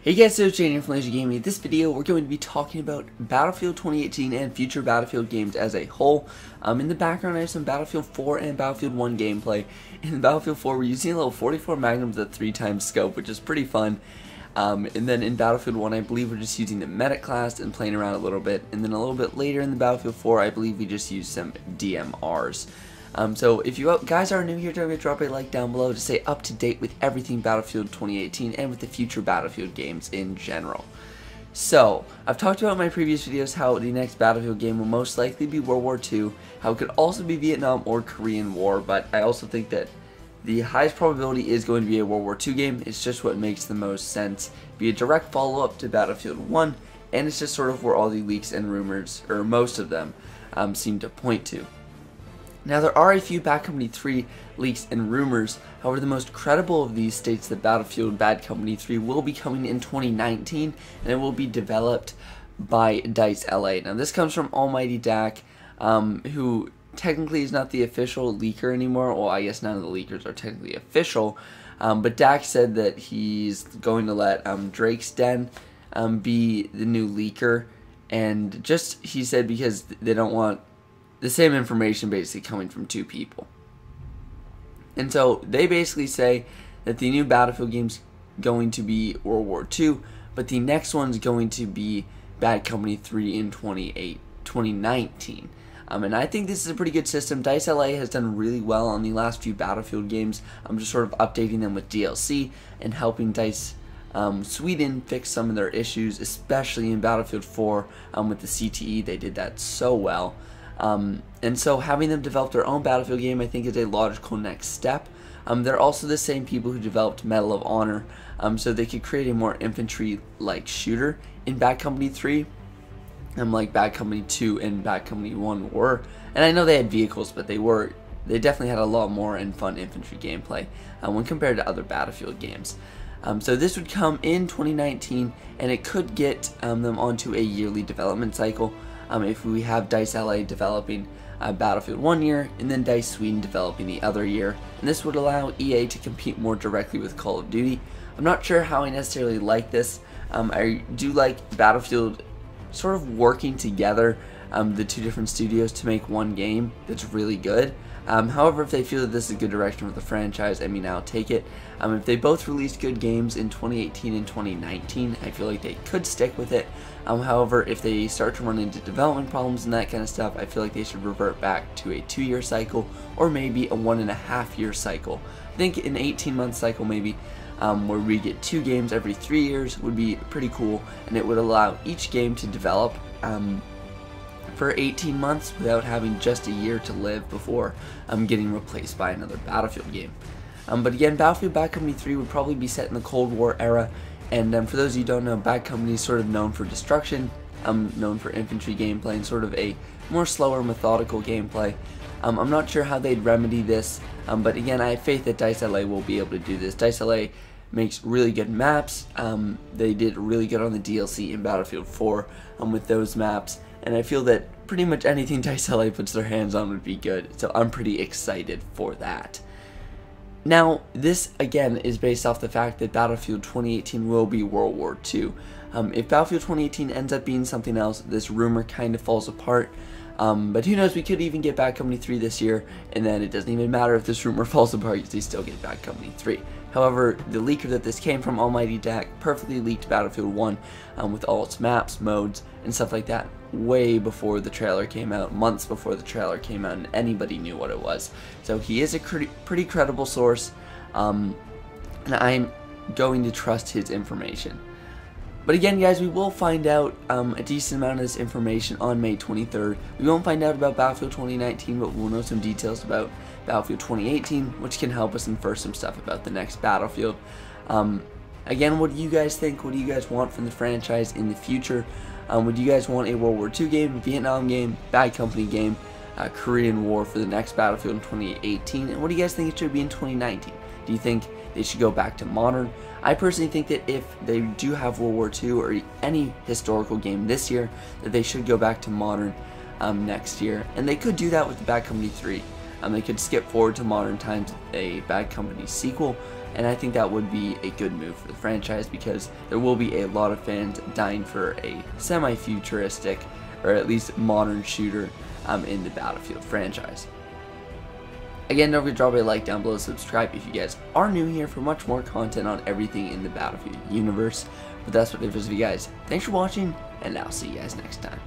Hey guys, so it's Jane from LazerGaming. In this video, we're going to be talking about Battlefield 2018 and future Battlefield games as a whole. In the background, I have some Battlefield 4 and Battlefield 1 gameplay. In Battlefield 4, we're using a level 44 Magnum with a 3x scope, which is pretty fun. And then in Battlefield 1, I believe we're just using the medic class and playing around a little bit. And then a little bit later in the Battlefield 4, I believe we just used some DMRs. So if you guys are new here, don't forget to drop a like down below to stay up to date with everything Battlefield 2018 and with the future Battlefield games in general. So, I've talked about in my previous videos how the next Battlefield game will most likely be World War II, how it could also be Vietnam or Korean War, but I also think that the highest probability is going to be a World War II game. It's just what makes the most sense. Be a direct follow-up to Battlefield 1, and it's just sort of where all the leaks and rumors, or most of them, seem to point to. Now, there are a few Bad Company 3 leaks and rumors. However, the most credible of these states that Battlefield Bad Company 3 will be coming in 2019, and it will be developed by DICE LA. Now, this comes from Almighty Dak, who technically is not the official leaker anymore. Well, I guess none of the leakers are technically official, but Dak said that he's going to let Drake's Den be the new leaker, and just, he said, because they don't want the same information basically coming from two people. And so they basically say that the new Battlefield game's going to be World War II, but the next one's going to be Bad Company 3 in 2019. And I think this is a pretty good system. DICE LA has done really well on the last few Battlefield games. I'm just sort of updating them with DLC and helping DICE Sweden fix some of their issues, especially in Battlefield 4 with the CTE. They did that so well. And so having them develop their own Battlefield game, I think, is a logical next step. They're also the same people who developed Medal of Honor, so they could create a more infantry-like shooter in Bad Company 3, like Bad Company 2 and Bad Company 1 were. And I know they had vehicles, but they definitely had a lot more and fun infantry gameplay when compared to other Battlefield games. So this would come in 2019, and it could get them onto a yearly development cycle. If we have DICE LA developing Battlefield 1 year, and then DICE Sweden developing the other year, and this would allow EA to compete more directly with Call of Duty. I'm not sure how I necessarily like this. I do like Battlefield sort of working together, the two different studios, to make one game that's really good. However, if they feel that this is a good direction for the franchise, I mean, I'll take it. If they both released good games in 2018 and 2019, I feel like they could stick with it. However, if they start to run into development problems and that kind of stuff, I feel like they should revert back to a 2-year cycle, or maybe a 1.5-year cycle. I think an 18-month cycle maybe, where we get 2 games every 3 years would be pretty cool, and it would allow each game to develop for 18 months without having just a year to live before getting replaced by another Battlefield game. But again, Battlefield Bad Company 3 would probably be set in the Cold War era, and for those of you who don't know, Bad Company is sort of known for destruction, known for infantry gameplay, and sort of a more slower, methodical gameplay. I'm not sure how they'd remedy this, but again, I have faith that DICE LA will be able to do this. DICE LA makes really good maps. They did really good on the DLC in Battlefield 4 with those maps, and I feel that pretty much anything DICE LA puts their hands on would be good, so I'm pretty excited for that. Now, this again is based off the fact that Battlefield 2018 will be World War II. If Battlefield 2018 ends up being something else, this rumor kind of falls apart. But who knows, we could even get Bad Company 3 this year, and then it doesn't even matter if this rumor falls apart because they still get Bad Company 3. However, the leaker that this came from, Almighty Dak, perfectly leaked Battlefield 1 with all its maps, modes, and stuff like that way before the trailer came out, months before the trailer came out, and anybody knew what it was. So he is a pretty credible source, and I'm going to trust his information. But again, guys, we will find out a decent amount of this information on May 23rd. We won't find out about Battlefield 2019, but we'll know some details about Battlefield 2018, which can help us infer some stuff about the next Battlefield. Again, what do you guys think? What do you guys want from the franchise in the future? Would you guys want a World War II game, Vietnam game, Bad Company game, Korean War for the next Battlefield in 2018? And what do you guys think it should be in 2019? Do you think they should go back to modern? I personally think that if they do have World War II or any historical game this year, that they should go back to modern next year. And they could do that with the Bad Company 3. They could skip forward to modern times with a Bad Company sequel, and I think that would be a good move for the franchise because there will be a lot of fans dying for a semi-futuristic or at least modern shooter in the Battlefield franchise. Again, don't forget to drop a like down below, subscribe if you guys are new here for much more content on everything in the Battlefield universe. But that's what it is for you guys. Thanks for watching, and I'll see you guys next time.